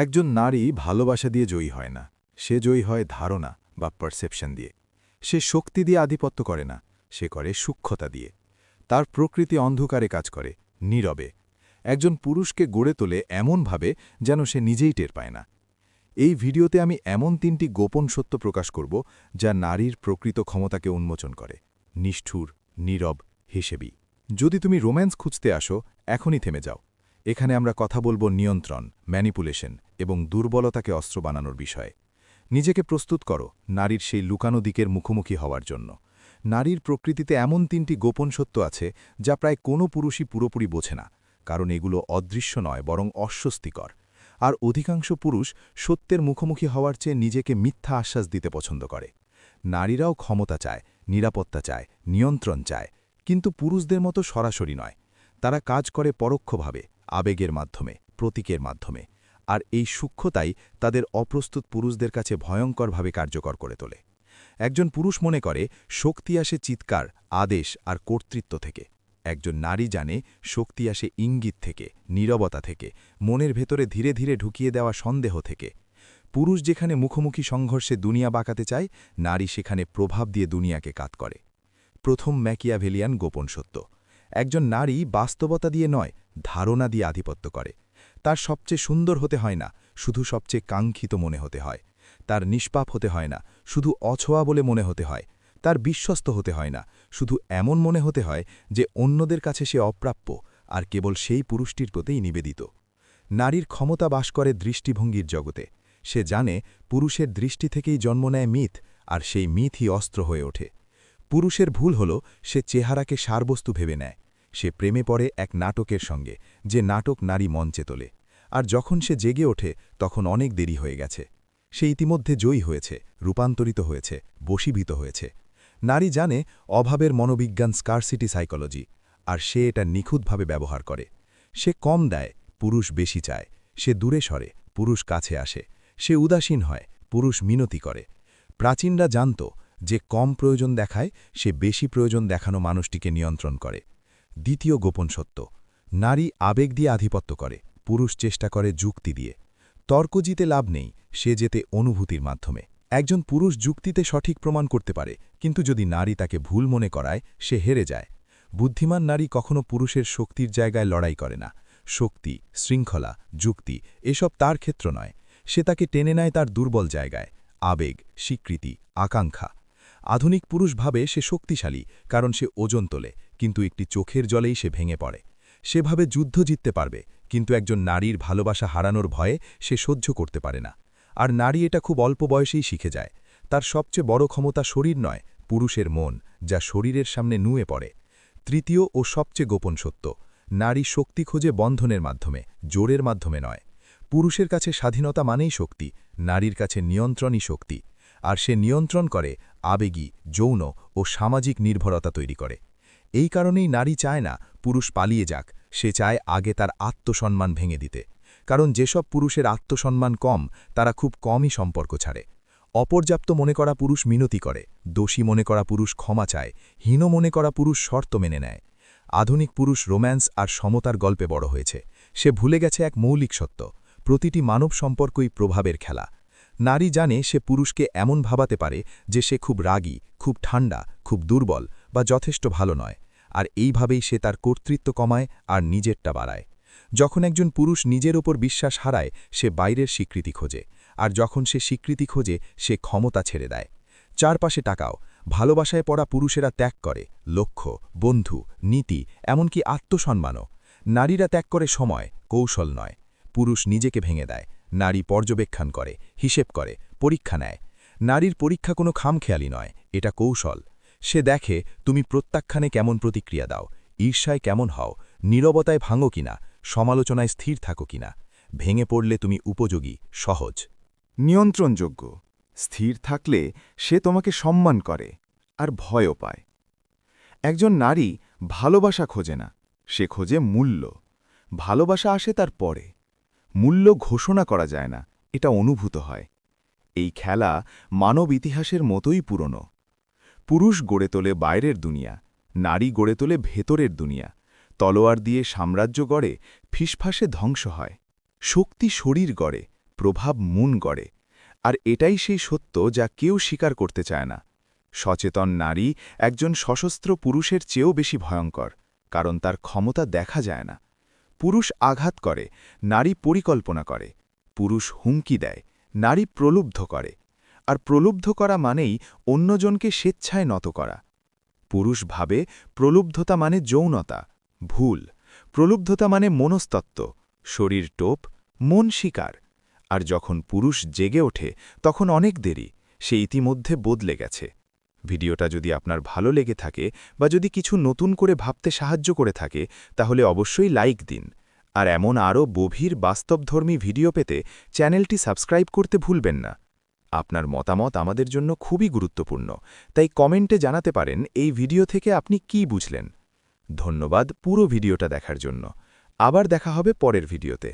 একজন নারী ভালোবাসা দিয়ে জয়ী হয় না, সে জয়ী হয় ধারণা বা পারসেপশন দিয়ে। সে শক্তি দিয়ে আধিপত্য করে না, সে করে সূক্ষ্মতা দিয়ে। তার প্রকৃতি অন্ধকারে কাজ করে, নীরবে। একজন পুরুষকে গড়ে তোলে এমনভাবে যেন সে নিজেই টের পায় না। এই ভিডিওতে আমি এমন ৩টি গোপন সত্য প্রকাশ করব যা নারীর প্রকৃত ক্ষমতাকে উন্মোচন করে, নিষ্ঠুর, নীরব, হিসেবি। যদি তুমি রোম্যান্স খুঁজতে আসো, এখনই থেমে যাও। এখানে আমরা কথা বলবো নিয়ন্ত্রণ, ম্যানিপুলেশন এবং দুর্বলতাকে অস্ত্র বানানোর বিষয়ে। নিজেকে প্রস্তুত করো নারীর সেই লুকানো দিকের মুখোমুখি হওয়ার জন্য। নারীর প্রকৃতিতে এমন ৩টি গোপন সত্য আছে যা প্রায় কোনো পুরুষই পুরোপুরি বোঝে না, কারণ এগুলো অদৃশ্য নয় বরং অস্বস্তিকর। আর অধিকাংশ পুরুষ সত্যের মুখোমুখি হওয়ার চেয়ে নিজেকে মিথ্যা আশ্বাস দিতে পছন্দ করে। নারীরাও ক্ষমতা চায়, নিরাপত্তা চায়, নিয়ন্ত্রণ চায়, কিন্তু পুরুষদের মতো সরাসরি নয়। তারা কাজ করে পরোক্ষভাবে, আবেগের মাধ্যমে, প্রতীকের মাধ্যমে। আর এই সূক্ষ্মতাই তাদের অপ্রস্তুত পুরুষদের কাছে ভয়ঙ্করভাবে কার্যকর করে তোলে। একজন পুরুষ মনে করে শক্তি আসে চিৎকার, আদেশ আর কর্তৃত্ব থেকে। একজন নারী জানে শক্তি আসে ইঙ্গিত থেকে, নীরবতা থেকে, মনের ভেতরে ধীরে ধীরে ঢুকিয়ে দেওয়া সন্দেহ থেকে। পুরুষ যেখানে মুখোমুখি সংঘর্ষে দুনিয়া বাঁকাতে চায়, নারী সেখানে প্রভাব দিয়ে দুনিয়াকে কাত করে। প্রথম ম্যাকিয়াভেলিয়ান গোপন সত্য: একজন নারী বাস্তবতা দিয়ে নয়, ধারণা দিয়ে আধিপত্য করে। তার সবচেয়ে সুন্দর হতে হয় না, শুধু সবচেয়ে কাঙ্ক্ষিত মনে হতে হয়। তার নিষ্পাপ হতে হয় না, শুধু অছোয়া বলে মনে হতে হয়। তার বিশ্বস্ত হতে হয় না, শুধু এমন মনে হতে হয় যে অন্যদের কাছে সে অপ্রাপ্য আর কেবল সেই পুরুষটির প্রতিই নিবেদিত। নারীর ক্ষমতা বাস করে দৃষ্টিভঙ্গির জগতে। সে জানে পুরুষের দৃষ্টি থেকেই জন্ম নেয় মিথ, আর সেই মিথই অস্ত্র হয়ে ওঠে। পুরুষের ভুল হল সে চেহারাকে সারবস্তু ভেবে নেয়। সে প্রেমে পড়ে এক নাটকের সঙ্গে, যে নাটক নারী মঞ্চে তোলে। আর যখন সে জেগে ওঠে তখন অনেক দেরি হয়ে গেছে। সে ইতিমধ্যে জয়ী হয়েছে, রূপান্তরিত হয়েছে, বশীভূত হয়েছে। নারী জানে অভাবের মনোবিজ্ঞান, স্কারসিটি সাইকোলজি, আর সে এটা নিখুঁতভাবে ব্যবহার করে। সে কম দেয়, পুরুষ বেশি চায়। সে দূরে সরে, পুরুষ কাছে আসে। সে উদাসীন হয়, পুরুষ মিনতি করে। প্রাচীনরা জানত যে কম প্রয়োজন দেখায়, সে বেশি প্রয়োজন দেখানো মানুষটিকে নিয়ন্ত্রণ করে। দ্বিতীয় গোপন সত্য: নারী আবেগ দিয়ে আধিপত্য করে, পুরুষ চেষ্টা করে যুক্তি দিয়ে। তর্ক জিতে লাভ নেই, সে জেতে অনুভূতির মাধ্যমে। একজন পুরুষ যুক্তিতে সঠিক প্রমাণ করতে পারে, কিন্তু যদি নারী তাকে ভুল মনে করায়, সে হেরে যায়। বুদ্ধিমান নারী কখনো পুরুষের শক্তির জায়গায় লড়াই করে না। শক্তি, শৃঙ্খলা, যুক্তি এসব তার ক্ষেত্র নয়। সে তাকে টেনে নেয় তার দুর্বল জায়গায়: আবেগ, স্বীকৃতি, আকাঙ্ক্ষা। আধুনিক পুরুষ ভাবে সে শক্তিশালী, কারণ সে ওজন তোলে, কিন্তু একটি চোখের জলেই সে ভেঙে পড়ে। সে ভাবে যুদ্ধ জিততে পারবে, কিন্তু একজন নারীর ভালোবাসা হারানোর ভয়ে সে সহ্য করতে পারে না। আর নারী এটা খুব অল্প বয়সেই শিখে যায়। তার সবচেয়ে বড় ক্ষমতা শরীর নয়, পুরুষের মন, যা শরীরের সামনে নুয়ে পড়ে। তৃতীয় ও সবচেয়ে গোপন সত্য: নারী শক্তি খোঁজে বন্ধনের মাধ্যমে, জোরের মাধ্যমে নয়। পুরুষের কাছে স্বাধীনতা মানেই শক্তি, নারীর কাছে নিয়ন্ত্রণই শক্তি। আর সে নিয়ন্ত্রণ করে আবেগী, যৌন ও সামাজিক নির্ভরতা তৈরি করে। এই কারণেই নারী চায় না পুরুষ পালিয়ে যাক, সে চায় আগে তার আত্মসম্মান ভেঙে দিতে। কারণ যেসব পুরুষের আত্মসম্মান কম, তারা খুব কমই সম্পর্ক ছাড়ে। অপর্যাপ্ত মনে করা পুরুষ মিনতি করে, দোষী মনে করা পুরুষ ক্ষমা চায়, হীন মনে করা পুরুষ শর্ত মেনে নেয়। আধুনিক পুরুষ রোম্যান্স আর সমতার গল্পে বড় হয়েছে। সে ভুলে গেছে এক মৌলিক সত্য: প্রতিটি মানব সম্পর্কই প্রভাবের খেলা। নারী জানে সে পুরুষকে এমন ভাবাতে পারে যে সে খুব রাগী, খুব ঠান্ডা, খুব দুর্বল বা যথেষ্ট ভালো নয়। আর এইভাবেই সে তার কর্তৃত্ব কমায় আর নিজেরটা বাড়ায়। যখন একজন পুরুষ নিজের ওপর বিশ্বাস হারায়, সে বাইরের স্বীকৃতি খোঁজে। আর যখন সে স্বীকৃতি খোঁজে, সে ক্ষমতা ছেড়ে দেয়। চারপাশে টাকাও ভালোবাসায় পড়া পুরুষেরা ত্যাগ করে লক্ষ্য, বন্ধু, নীতি, এমনকি আত্মসম্মানও। নারীরা ত্যাগ করে সময়, কৌশল নয়। পুরুষ নিজেকে ভেঙে দেয়, নারী পর্যবেক্ষণ করে, হিসেব করে, পরীক্ষা নেয়। নারীর পরীক্ষা কোনো খামখেয়ালি নয়, এটা কৌশল। সে দেখে তুমি প্রত্যাখ্যানে কেমন প্রতিক্রিয়া দাও, ঈর্ষায় কেমন হও, নীরবতায় ভাঙো কিনা, সমালোচনায় স্থির থাকো কিনা। ভেঙে পড়লে তুমি উপযোগী, সহজ, নিয়ন্ত্রণযোগ্য। স্থির থাকলে সে তোমাকে সম্মান করে আর ভয়ও পায়। একজন নারী ভালোবাসা খোঁজে না, সে খোঁজে মূল্য। ভালোবাসা আসে তার পরে। মূল্য ঘোষণা করা যায় না, এটা অনুভূত হয়। এই খেলা মানব ইতিহাসের মতোই পুরনো। পুরুষ গড়ে তোলে বাইরের দুনিয়া, নারী গড়ে তোলে ভেতরের দুনিয়া। তলোয়ার দিয়ে সাম্রাজ্য গড়ে, ফিসফাসে ধ্বংস হয়। শক্তি শরীর গড়ে, প্রভাব মন গড়ে। আর এটাই সেই সত্য যা কেউ স্বীকার করতে চায় না। সচেতন নারী একজন সশস্ত্র পুরুষের চেয়েও বেশি ভয়ঙ্কর, কারণ তার ক্ষমতা দেখা যায় না। পুরুষ আঘাত করে, নারী পরিকল্পনা করে। পুরুষ হুমকি দেয়, নারী প্রলুব্ধ করে। আর প্রলুব্ধ করা মানেই অন্যজনকে স্বেচ্ছায় নত করা। পুরুষ ভাবে প্রলুব্ধতা মানে যৌনতা। ভুল। প্রলুব্ধতা মানে মনস্তত্ত্ব, শরীর টোপ, মন শিকার। আর যখন পুরুষ জেগে ওঠে তখন অনেক দেরি, সে ইতিমধ্যে বদলে গেছে। ভিডিওটা যদি আপনার ভালো লেগে থাকে বা যদি কিছু নতুন করে ভাবতে সাহায্য করে থাকে, তাহলে অবশ্যই লাইক দিন। আর এমন আরও গভীর বাস্তবধর্মী ভিডিও পেতে চ্যানেলটি সাবস্ক্রাইব করতে ভুলবেন না। আপনার মতামত আমাদের জন্য খুবই গুরুত্বপূর্ণ, তাই কমেন্টে জানাতে পারেন এই ভিডিও থেকে আপনি কি বুঝলেন। ধন্যবাদ পুরো ভিডিওটা দেখার জন্য। আবার দেখা হবে পরের ভিডিওতে।